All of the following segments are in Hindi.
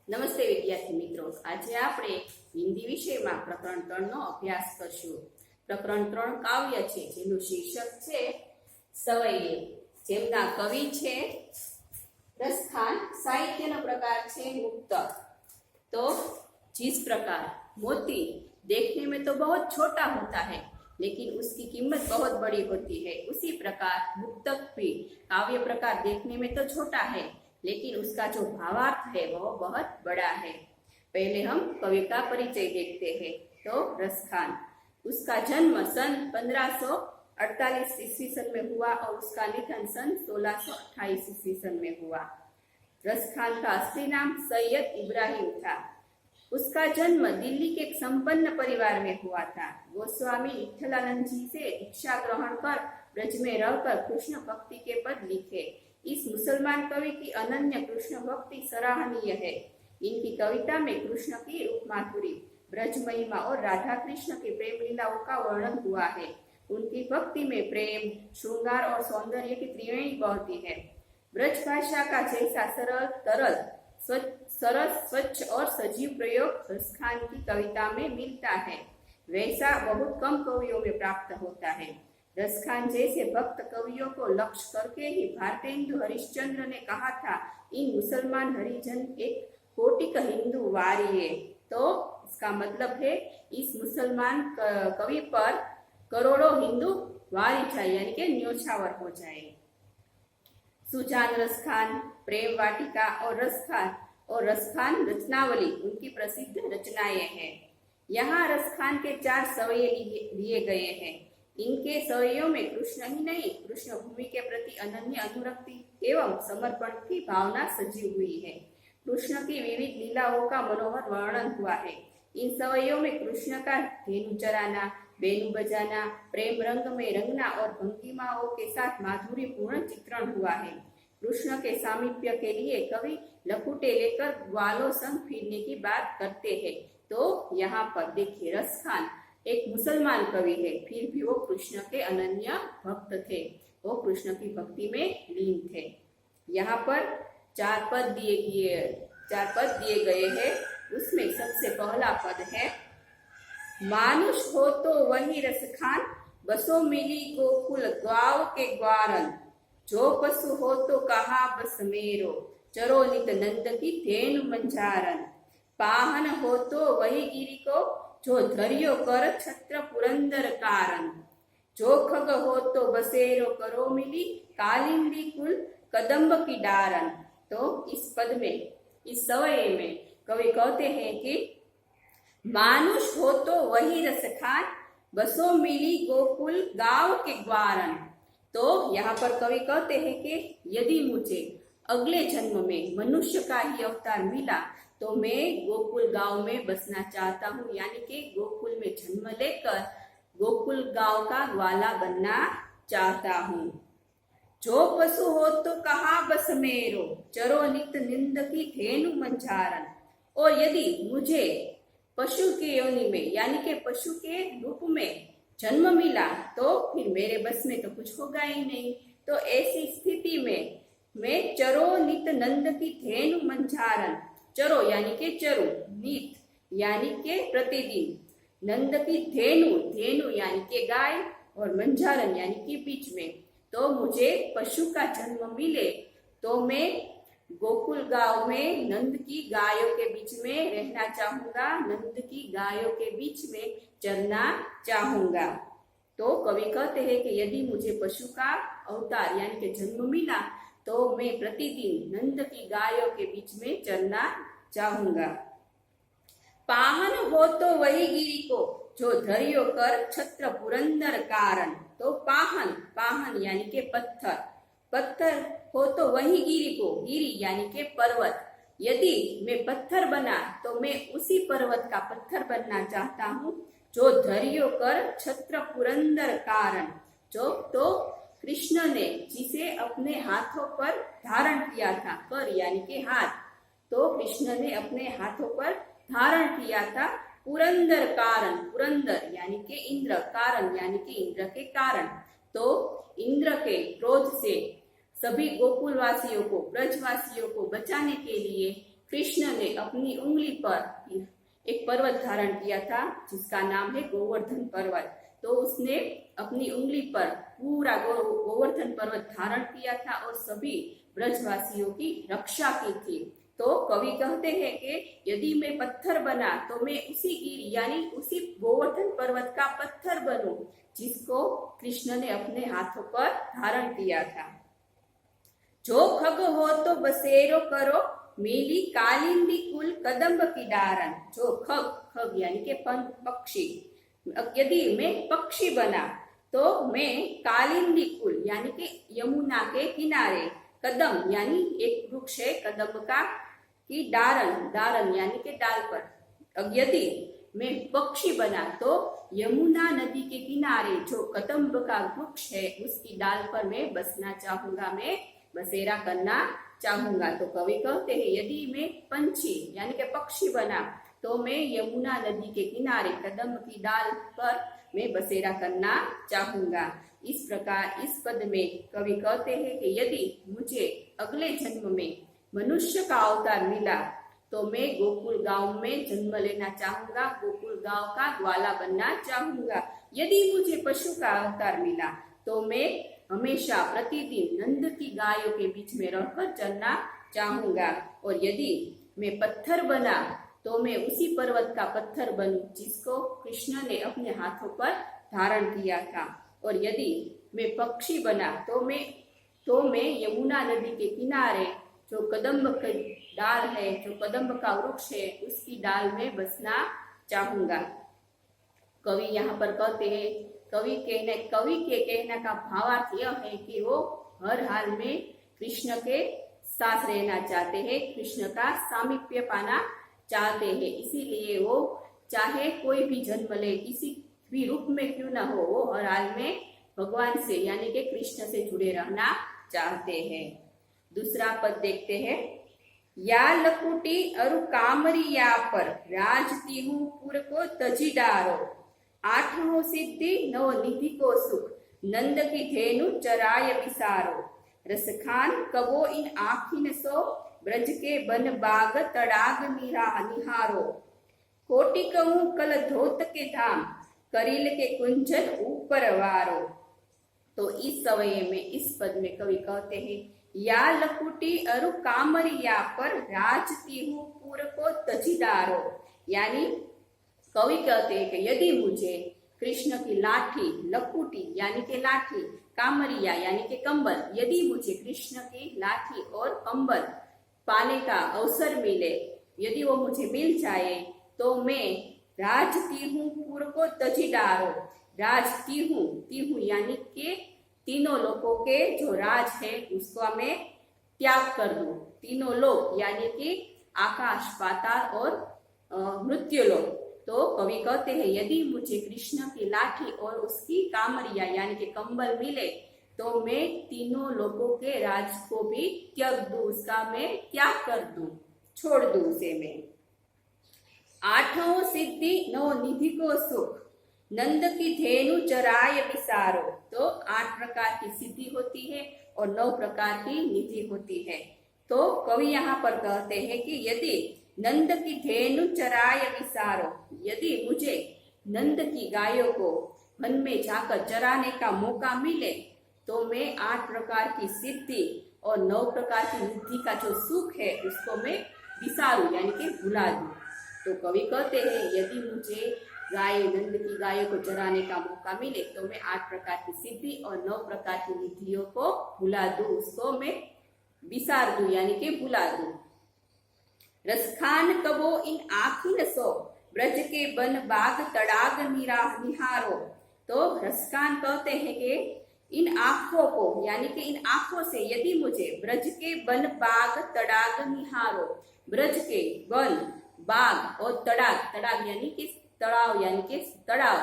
નમસ્તે વિદ્યાર્થી મિત્રો, આજે આપણે હિન્દી વિષયમાં પ્રકરણ 3 નો અભ્યાસ કરશું. પ્રકરણ 3 કાવ્ય છે, જેનું શીર્ષક છે સવૈયે. જેમના કવિ છે રસખાન. साहित्य प्रकार છે मुक्तक. तो जिस प्रकार मोती देखने में तो बहुत छोटा होता है, लेकिन उसकी कीमत बहुत बड़ी होती है, उसी प्रकार मुक्तक भी काव्य प्रकार देखने में तो छोटा है, लेकिन उसका जो भावार्थ है वो बहुत बड़ा है. पहले हम कवि का परिचय देखते हैं. तो रसखान, उसका जन्म सन 1548 ईस्वी सन में हुआ और उसका निधन सन 1628 ईस्वी सन में हुआ. रसखान का असली नाम सैयद इब्राहिम था. उसका जन्म दिल्ली के एक संपन्न परिवार में हुआ था. गोस्वामी विठलानंद जी से दीक्षा ग्रहण कर ब्रज में रहकर कृष्ण भक्ति के पद लिखे. इस मुसलमान कवि की अनन्य कृष्ण भक्ति सराहनीय है. इनकी कविता में कृष्ण की रूप माधुरी, ब्रज महिमा और राधा कृष्ण की प्रेम लीलाओं का वर्णन हुआ है. उनकी भक्ति में प्रेम, श्रृंगार और सौंदर्य की त्रिवेणी बहती है. ब्रज भाषा का जैसा सरल, तरल, सरस, स्वच्छ और सजीव प्रयोग रसखान की कविता में मिलता है, वैसा बहुत कम कवियों में प्राप्त होता है. रसखान जैसे भक्त कवियों को लक्ष्य करके ही भारतेंदु हरिश्चंद्र ने कहा था, इन मुसलमान हरिजन एक कोटिक हिंदू वारिये. तो इसका मतलब है इस मुसलमान कवि पर करोड़ों हिंदू वारी जाए, यानी कि न्योछावर हो जाए. सुजान रसखान, प्रेम वाटिका और रसखान रचनावली उनकी प्रसिद्ध रचनाएं हैं. यहाँ रसखान के 4 सवैये लिए गए हैं. इनके सवैयों में कृष्ण ही नहीं, कृष्ण भूमि के प्रति अनन्य अनुरक्ति एवं समर्पण की भावना सजी हुई है. कृष्ण की विविध लीलाओं का मनोहर वर्णन हुआ है. इन सवैयों में कृष्ण का धेनु चराना, बेनु बजाना, प्रेम रंग में रंगना और भंगिमाओं के साथ माधुर्यपूर्ण चित्रण हुआ है. कृष्ण के सामीप्य के लिए कवि लकुटे लेकर ग्वालों संग फिरने की बात करते हैं. तो यहाँ पर देखिए, रसखान एक मुसलमान कवि है, फिर भी वो कृष्ण के अनन्य भक्त थे. वो कृष्ण की भक्ति में लीन थे. यहाँ पर 4 पद दिए गए हैं. उसमें सबसे पहला पद है, मानुष हो तो वही रसखान, बसो मिली गोकुल गाँव के ग्वारन, जो पशु हो तो कहा बस मेरो, चरो नित नंद की धेनु मंझारन. पाहन हो तो वही गिरी को, जो धरियो कर छत्र पुरंदर कारण, जो खग हो तो बसेरो करो मिली, कालिंदी कुल कदम्ब की डारन. तो इस पद में, इस सवये में कवि कहते हैं कि मानुष हो तो वही रसखान, बसो मिली गोकुल गांव के ग्वारन. तो यहाँ पर कवि कहते हैं कि यदि मुझे अगले जन्म में मनुष्य का ही अवतार मिला तो मैं गोकुल गांव में बसना चाहता हूँ, यानी कि गोकुल में जन्म लेकर गोकुल गांव का ग्वाला बनना चाहता हूँ. जो पशु हो तो कहा बस मेरो, चरो नित निंद की धेनु मंझारन. और यदि मुझे पशु के योनि में, यानी कि पशु के रूप में जन्म मिला तो फिर मेरे बस में तो कुछ होगा ही नहीं. तो ऐसी स्थिति में मैं चरो नित नंद की धेनु मंझारन, चरो यानी के चरु, नित यानी के प्रतिदिन, नंद की धेनु, धेनु यानी के गाय, और मंझारन यानी के बीच में. तो मुझे पशु का जन्म मिले तो मैं गोकुल गांव में नंद की गायों के बीच में रहना चाहूंगा, नंद की गायों के बीच में चरना चाहूंगा. तो कवि कहते हैं कि यदि मुझे पशु का अवतार यानी कि जन्म मिला तो मैं प्रतिदिन नंद की गायों के बीच में चरना चाहूंगा. पाहन हो तो वही गिरी को, जो धरियो कर छत्र पुरंदर कारण. तो पाहन, पाहन यानी के पत्थर, पत्थर हो तो वही गिरी को, गिरी यानी के पर्वत. यदि मैं पत्थर बना तो मैं उसी पर्वत का पत्थर बनना चाहता हूँ, जो धरियो कर छत्र पुरंदर कारण. जो तो कृष्ण ने जिसे अपने हाथों पर धारण किया था, कर यानी के हाथ, तो कृष्ण ने अपने हाथों पर धारण किया था पुरंदर कारण, पुरंदर यानी के इंद्र, कारण यानी के इंद्र के कारण. तो इंद्र के क्रोध से सभी गोकुलवासियों को, ब्रजवासियों को बचाने के लिए कृष्ण ने अपनी उंगली पर एक पर्वत धारण किया था जिसका नाम है गोवर्धन पर्वत। तो उसने अपनी उंगली पर पूरा गोवर्धन पर्वत धारण किया था और सभी ब्रजवासियों की रक्षा की थी। तो कवि कहते हैं कि यदि मैं पत्थर बना तो मैं उसी गिरी यानी उसी गोवर्धन पर्वत का पत्थर बनूं जिसको कृष्ण ने अपने हाथों पर धारण किया था। जो खग हो तो बसेरो करो, मेली कालिंदी कुल कदम्ब की डारन। जो खग, खग यानी के पक्षी, यदि मैं पक्षी बना तो मैं कालिंदी कुल यानी के यमुना के किनारे, कदम यानी एक वृक्ष है कदम्ब का, की डारन, डारन यानी के डाल पर, यदि मैं पक्षी बना तो यमुना नदी के किनारे जो कदम्ब का वृक्ष है उसकी डाल पर मैं बसना चाहूंगा, मैं बसेरा करना चाहूंगा। तो कवि कहते हैं यदि मैं पंछी यानी के पक्षी बना तो मैं यमुना नदी के किनारे कदम्ब की डाल पर मैं बसेरा करना चाहूंगा। इस प्रकार इस पद में कवि कहते हैं कि यदि मुझे अगले जन्म में मनुष्य का अवतार मिला तो मैं गोकुल गांव में जन्म लेना चाहूंगा, गोकुल गांव का ग्वाला बनना चाहूंगा। यदि मुझे पशु का अवतार मिला तो मैं हमेशा प्रतिदिन नंद की गायों के बीच में रहकर चलना चाहूंगा। और यदि मैं पत्थर बना तो मैं उसी पर्वत का पत्थर बनूं जिसको कृष्ण ने अपने हाथों पर धारण किया था। और यदि मैं पक्षी बना तो मैं यमुना नदी के किनारे जो कदम्ब की डाल है, जो कदम्ब का वृक्ष है, उसकी डाल में बसना चाहूंगा। कवि यहाँ पर कहते हैं, कवि के कहने का भावार्थ यह है कि वो हर हाल में कृष्ण के साथ रहना चाहते हैं, कृष्ण का सामीप्य पाना चाहते हैं। इसीलिए वो चाहे कोई भी जन्म ले, किसी भी रूप में क्यों ना हो, वो हर हाल में भगवान से यानी कि कृष्ण से जुड़े रहना चाहते हैं। दूसरा पद देखते हैं। या लकुटी अरु कामरिया पर राजती हूँ पुर को तजी डारो, आठों सिद्धि नव निधि को सुख, नंद की धेनु चराय विसारो, रसखान कबो इन आखिन सो, ब्रज के बन बाग तड़ाग निहारो, कोटि कहूँ कल धोत के धाम, करील के कुंजन ऊपर वारो। तो इस समय में इस पद में कवि कहते हैं या लकुटी अरु कामरिया पर राजती हूँ पूर को तजीदारो, यानी कवि कहते हैं कि यदि मुझे कृष्ण की लाठी, लकुटी यानी के लाठी, कामरिया यानी के कंबल, यदि मुझे कृष्ण की लाठी और कंबल पाने का अवसर मिले, यदि वो मुझे मिल जाए तो मैं राजती हूँ पूर को तजीदारो, राजती हूँ यानी के तीनों लोकों के जो राज है उसको मैं त्याग कर दूं। तीनों लोक यानी कि आकाश, पाताल और मृत्यु लोक। तो कवि कहते हैं यदि मुझे कृष्ण की लाठी और उसकी कामरिया यानी कि कंबल मिले तो मैं तीनों लोकों के राज को भी त्याग दूं, उसका मैं त्याग कर दूं, छोड़ दूं उसे मैं। आठों सिद्धि नौ निधि को सुख, नंद की धेनु चराय विसारो। तो 8 प्रकार की सिद्धि होती है और 9 प्रकार की निधि होती है। तो कवि यहाँ पर कहते हैं कि यदि नंद की धेनु चराय विसारो, यदि मुझे नंद की गायों को वन में जाकर चराने का मौका मिले तो मैं 8 प्रकार की सिद्धि और 9 प्रकार की निधि का जो सुख है उसको मैं विसारूं यानी कि भुला दूं। तो कवि कहते हैं यदि मुझे नंद की गायों को चराने का मौका मिले तो मैं 8 प्रकार की सिद्धि और 9 प्रकार की निधियों को भुला दूं, उसको मैं विसार दूं यानी कि भुला दूं। रसखान कबो इन आखिन सो, ब्रज के बन बाग तड़ाग निहारो। तो रसखान कहते हैं कि इन आंखों को यानी कि इन आंखों से यदि मुझे ब्रज के बन बाग तड़ाग निहारो, ब्रज के वन, बाग और तड़ाग यानी कि तड़ाव यानी कि तड़ाव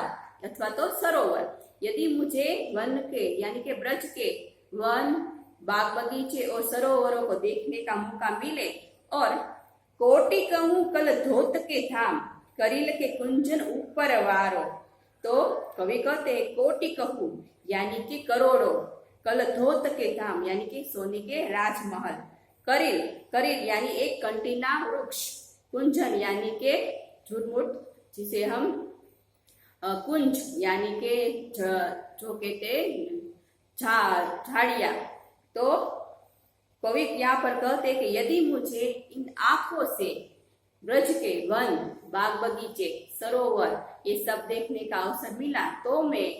अथवा तो सरोवर, यदि मुझे वन के यानी कि ब्रज के वन, बाग बगीचे और सरोवरों को देखने का मौका मिले, और कोटि कहूँ कल धोत के धाम, करील के कुंजन ऊपर वारो। तो कवि कहते हैं कोटि कहूँ यानी कि करोड़ों, कल धोत के धाम यानी कि सोने के राजमहल, करील, करील यानी एक कंटीना वृक्ष, कुंजन यानी के झुरमुट जिसे हम कुंज यानी के जो कहते झाड़िया। तो कवि यहाँ पर कहते कि यदि मुझे इन आंखों से ब्रज के वन, बाग बगीचे, सरोवर ये सब देखने का अवसर मिला तो मैं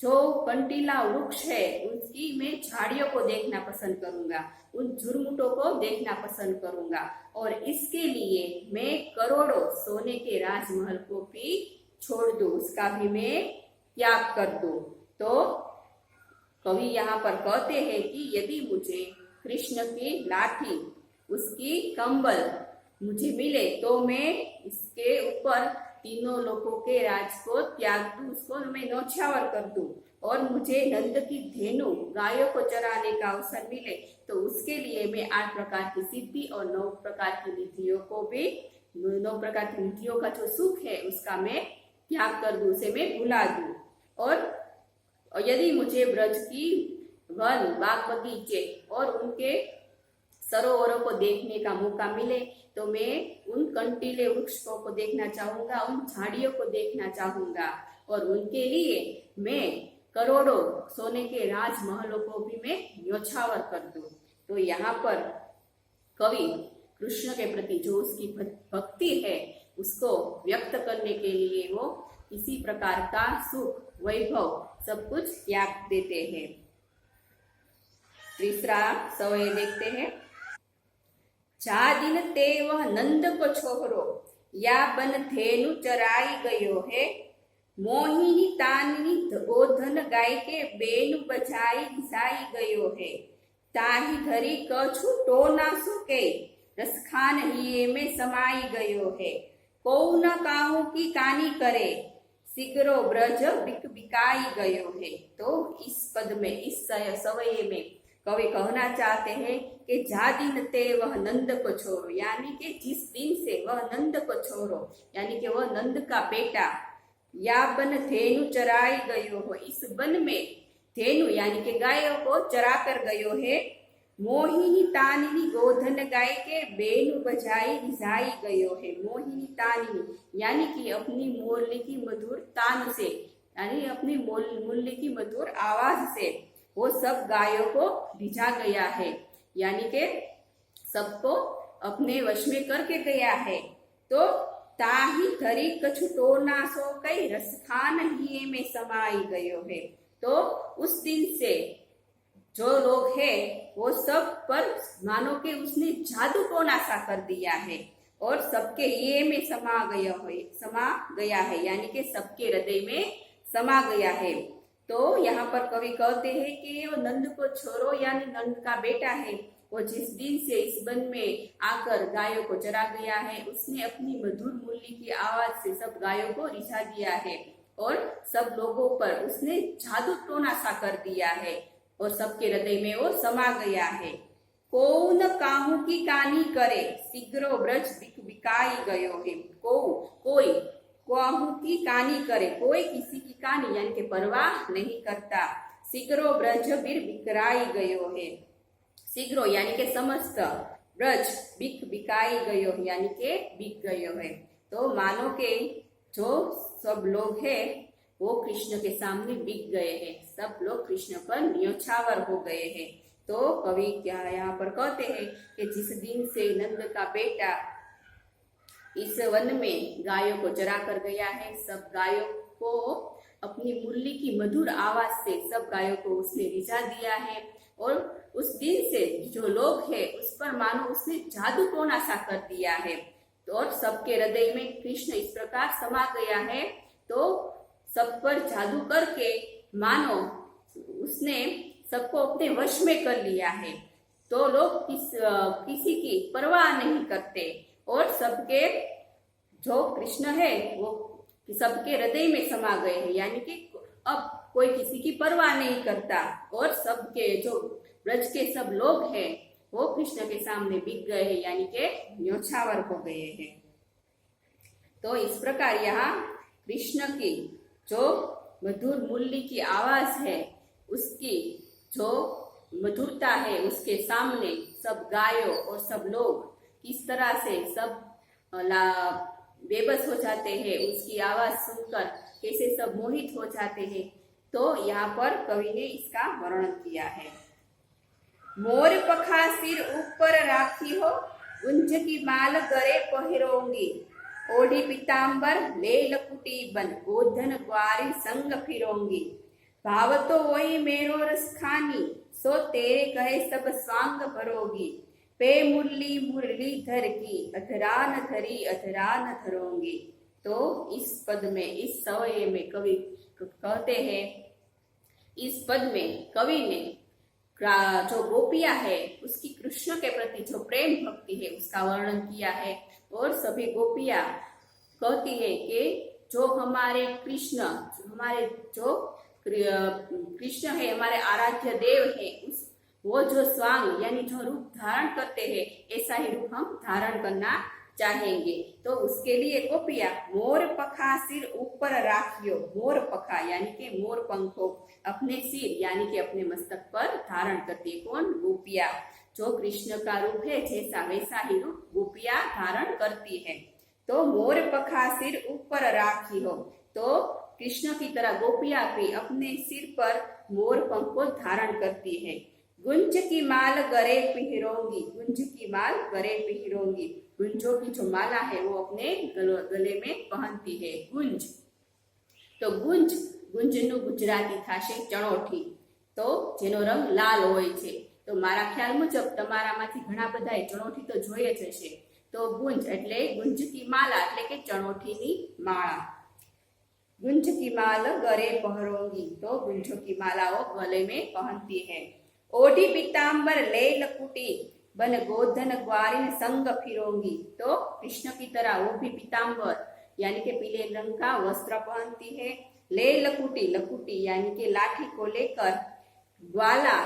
जो कंटीला वृक्ष है उसकी मैं झाड़ियों को देखना पसंद करूंगा, उन झुरमुटों को देखना पसंद करूंगा और इसके लिए मैं करोड़ों सोने के राजमहल को भी छोड़ दूं, उसका भी मैं त्याग कर दूं। तो कवि यहाँ पर कहते हैं कि यदि मुझे कृष्ण की लाठी, उसकी कंबल मुझे मिले तो मैं इसके ऊपर तीनों लोगों के राज को त्याग दूं, उसको मैं न्योछावर कर दूं और मुझे नंद की धेनु गायों को चराने का अवसर मिले तो उसके लिए मैं 8 प्रकार की सिद्धि और 9 प्रकार की निधियों को भी, 9 प्रकार की निधियों का जो सुख है उसका मैं त्याग कर दूं, उसे मैं भुला दूं। और यदि मुझे ब्रज की वन, बाग बगीचे और उनके सरोवरों को देखने का मौका मिले तो मैं उन कंटीले वृक्षों को देखना चाहूंगा, उन झाड़ियों को देखना चाहूंगा और उनके लिए मैं करोड़ों सोने के राजमहलों को भी मैं न्योछावर कर दूं। तो यहाँ पर कवि कृष्ण के प्रति जो उसकी भक्ति है उसको व्यक्त करने के लिए वो इसी प्रकार का सुख, वैभव सब कुछ त्याग देते हैं। तीसरा सवय देखते हैं। जा दिन ते वह नंद को छोहरो, या बन धेनु चराई गयो है। मोहिनी ताननी गोधन गाय के बेनु बजाई घिसाई गयो है। ताही धरी कछु टोना सुके, रसखान हिये में समाई गयो है। को न काहू की कानी करे, सिगरो ब्रज बिक बिकाई गयो है। तो इस पद में, इस सवये में कवि कहना चाहते हैं कि जा दिन ते वह नंद को छोड़ो, यानी कि जिस दिन से वह नंद को छोड़ो, यानी कि वह नंद का बेटा, या बन धेनु चराई गयो हो, इस वन में धेनु यानी कि गायों को चरा कर गयो है। मोहिनी तानिनी गोधन गाय के बेनु बजाई रिझाई गयो है। मोहिनी तानिनी यानी कि अपनी मोरली की मधुर तान से, यानी अपनी मोरली की मधुर आवाज से वो सब गायों को रिझा गया है, यानी कि सबको अपने वश में करके गया है। तो ताही धरी कछु टोना सो कई, रसखान हिये में समाई गयो है। तो उस दिन से जो लोग हैं वो सब पर मानो कि उसने जादू टोना सा कर दिया है और सबके ये में समा गया है, यानी कि सबके हृदय में समा गया है। तो यहाँ पर कवि कहते हैं कि वो नंद को छोरो यानी नंद का बेटा है, वो जिस दिन से इस वन में आकर गायों को चरा गया है, उसने अपनी मधुर मुरली की आवाज से सब गायों को रिझा दिया है और सब लोगों पर उसने जादू टोना सा कर दिया है और सबके हृदय में वो समा गया है। को न काहू की कानी करे, शीघ्रो ब्रज बिक बिकाई गयो है। कोई काहू की कानी करे, कोई किसी की कानी यानी कि परवाह नहीं करता। शीघ्रो ब्रज बिर बिकराई गयो है। शीघ्रो यानी कि समस्त, ब्रज बिक बिकाई गयो है यानी कि बिक गयो है। तो मानो के जो सब लोग हैं वो कृष्ण के सामने बिक गए हैं, सब लोग कृष्ण पर न्योछावर हो गए हैं। तो कवि क्या यहाँ पर कहते हैं कि जिस दिन से नंद का बेटा इस वन में गायों को चरा कर गया है, सब गायों को अपनी मुरली की मधुर आवाज से सब गायों को उसने रिझा दिया है और उस दिन से जो लोग हैं उस पर मानो उसने जादू टोना सा कर दिया है। तो और सबके हृदय में कृष्ण इस प्रकार समा गया है, तो सब पर जादू करके मानो उसने सबको अपने वश में कर लिया है। तो लोग किसी की परवाह नहीं करते और सबके जो कृष्ण है वो सबके हृदय में समा गए हैं, यानी कि अब कोई किसी की परवाह नहीं करता और सबके जो ब्रज के सब लोग हैं वो कृष्ण के सामने बिक गए हैं, यानी कि न्योछावर हो गए हैं। तो इस प्रकार यहाँ कृष्ण की जो मधुर मुरली की आवाज है उसकी जो मधुरता है उसके सामने सब गायों और सब लोग किस तरह से सब बेबस हो जाते हैं, उसकी आवाज सुनकर कैसे सब मोहित हो जाते हैं। तो यहाँ पर कवि ने इसका वर्णन किया है। मोर पखा सिर ऊपर राखी हो, गुंज की माल गरे पहिरोंगी, ओढ़ी पीतांबर ले लकुटी बन, गोधन ग्वारी संग फिरोंगी। भाव तो वही मेरो रस खानी, सो तेरे कहे सब स्वांग भरोगी। पे मुरली मुरलीधर की, अधरान धरी अधरान धरोंगी। तो इस पद में, इस सवये में कवि कहते हैं, इस पद में कवि ने जो गोपियां है उसकी कृष्ण के प्रति जो प्रेम भक्ति है उसका वर्णन किया है। और सभी गोपियां कहती है कि जो हमारे कृष्ण, हमारे जो कृष्ण है, हमारे आराध्य देव है, उस वो जो स्वांग यानी जो रूप धारण करते हैं, ऐसा ही रूप हम धारण करना चाहेंगे। तो उसके लिए गोपियां मोर पखा सिर ऊपर राखियो, मोर पखा यानी कि मोर पंखो अपने सिर यानी कि अपने मस्तक पर धारण करती है। कौन? गोपियां। जो कृष्ण का रूप है जैसा वैसा ही रूप गोपियां धारण करती है। तो मोर पखा सिर ऊपर राखी हो, तो कृष्ण की तरह गोपियां भी अपने सिर पर मोर पंख को धारण करती है। गुंज की माल गरे पिहरोंगी, गुंज की माल गरे पिहरोंगी, गुंजों की जो माला है वो अपने गले में पहनती है। गुंज, तो गुंज, ગુંજનું ગુજરાતી થશે ચણોઠી, તો જેનો રંગ લાલ હોય છે। તો મારા ખ્યાલ મુજબ તમારામાંથી ઘણા બધાએ ચણોઠી તો જોઈ જ હશે। તો ગુંજ એટલે ગુંજ કી માલા એટલે કે ચણોઠીની માળા। गुंज की माल गरे पहरोंगी, तो गुंजों की माला वो गले में पहनती है। ओढ़ी पीतांबर ले लकुटी बन, गोधन ग्वारिन संग फिरोंगी, तो कृष्ण की तरह वो भी पीतांबर यानी कि पीले रंग का वस्त्र पहनती है। ले लकुटी, लकुटी यानी कि लाठी को लेकर ग्वाला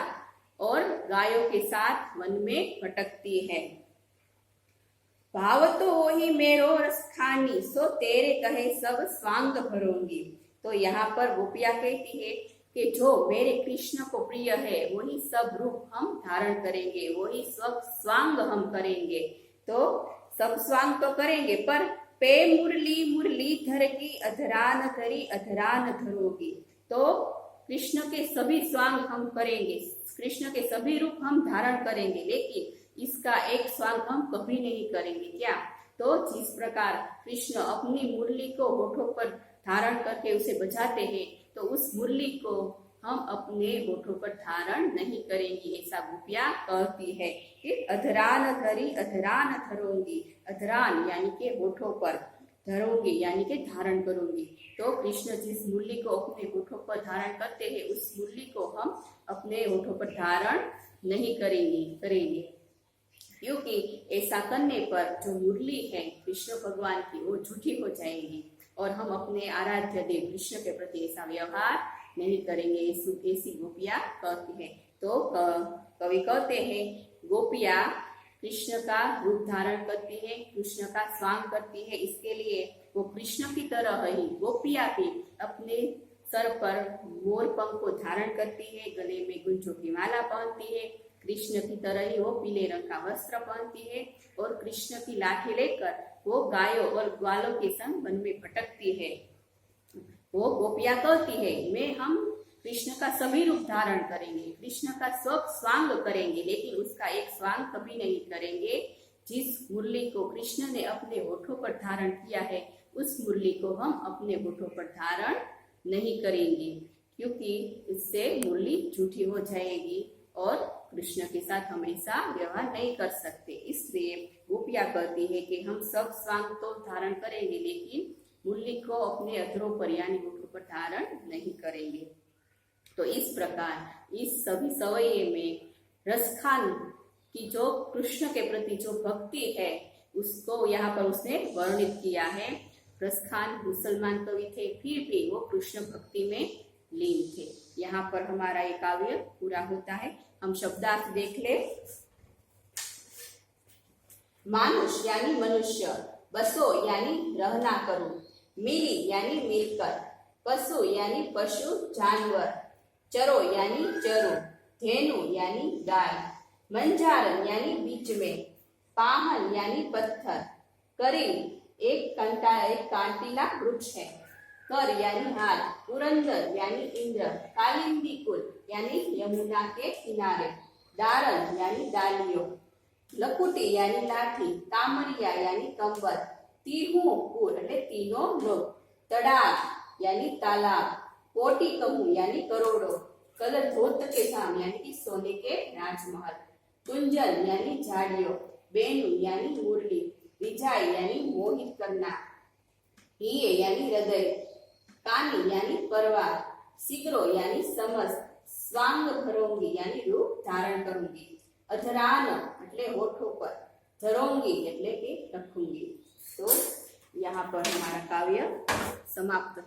और गायों के साथ वन में भटकती है। भाव तो वही मेरो रस खानी, सो तेरे कहे सब स्वांग भरोंगी। तो यहाँ पर गोपिया कहती है कि जो मेरे कृष्ण को प्रिय है वही सब रूप हम धारण करेंगे, वही सब स्वांग हम करेंगे। तो सब स्वांग तो करेंगे, पर पे मुरली मुरलीधर की, अधरान धरी अधरान धरोगी। तो कृष्ण के सभी स्वांग हम करेंगे, कृष्ण के सभी रूप हम धारण करेंगे, लेकिन इसका एक स्वांग हम कभी नहीं करेंगे। क्या? तो जिस प्रकार कृष्ण अपनी मुरली को होठों पर धारण करके उसे बजाते हैं, तो उस मुरली को हम अपने होठों पर धारण नहीं करेंगे, ऐसा गोपियां कहती है कि अधरान धरी अधरान धरोंगी। अधरान यानी कि होठों पर, धरोंगी यानी कि धारण करूंगी। तो कृष्ण जिस मुरली को अपने होठों पर धारण करते हैं, उस मुरली को हम अपने होठों पर धारण नहीं करेंगे, क्योंकि ऐसा करने पर जो मुरली है कृष्ण भगवान की वो झूठी हो जाएगी और हम अपने आराध्य देव कृष्ण के प्रति ऐसा व्यवहार नहीं करेंगे, ऐसी गोपियां कहती है। तो कवि कहते हैं गोपियां कृष्ण का रूप धारण करती है, कृष्ण का स्वांग करती है, इसके लिए वो कृष्ण की तरह ही गोपियां भी अपने सर पर मोर पंख को धारण करती है, गले में गुंजों की माला पहनती है, कृष्ण की तरह ही वो पीले रंग का वस्त्र पहनती है और कृष्ण की लाठी लेकर वो गायों और ग्वालों के संग वन में भटकती है। वो गोपियां कहती है मैं हम कृष्ण का सभी रूप धारण करेंगे, कृष्ण का सब स्वांग करेंगे, लेकिन उसका एक स्वांग कभी नहीं करेंगे। जिस मुरली को कृष्ण ने अपने होठों पर धारण किया है, उस मुरली को हम अपने होठों पर धारण नहीं करेंगे, क्योंकि इससे मुरली झूठी हो जाएगी और कृष्ण के साथ हमेशा व्यवहार नहीं कर सकते। इसलिए गोपियां कहती है कि हम सब स्वांग तो धारण करेंगे, लेकिन मुरली को अपने अधरों पर यानी होठों पर धारण नहीं करेंगे। तो इस प्रकार इस सभी सवये में रसखान की जो कृष्ण के प्रति जो भक्ति है उसको यहाँ पर उसने वर्णित किया है। रसखान मुसलमान कवि थे, फिर भी वो कृष्ण भक्ति में लीन थे। यहाँ पर हमारा ये काव्य पूरा होता है। हम शब्दार्थ देख ले। मानुष यानी मनुष्य, बसो यानी रहना करो, मिली यानी मिलकर, पशु यानी पशु जानवर, चरो यानी चरो, धेनु यानी गाय, मंजारन यानी बीच में, पाहन यानी पत्थर, करीब एक कांटीला वृक्ष है, कर यानी हाथ, पुरंदर यानी इंद्र, कालिंदी कुल यानी यमुना के किनारे, दारन यानी डालियों, लकुटी यानी लाठी, कामरिया यानी कंबल, तीहू कुल એટલે तीनो लोग, तड़ाग यानी तालाब, कोटि कहूं यानी करोड़ों, कलर धोत के शाम यानी कि सोने के राजमहल, कुंजन यानी झाड़ियों, बेनु यानी मुरली, विजाय यानी मोहित करना, हिये यानी हृदय, कानी यानी परवार, सिगरो यानी समझ, स्वांग भरोंगी यानी रूप धारण करूंगी, अधरान એટલે होठों पर, धरोंगी એટલે કે रखूंगी। तो यहाँ पर हमारा काव्य समाप्त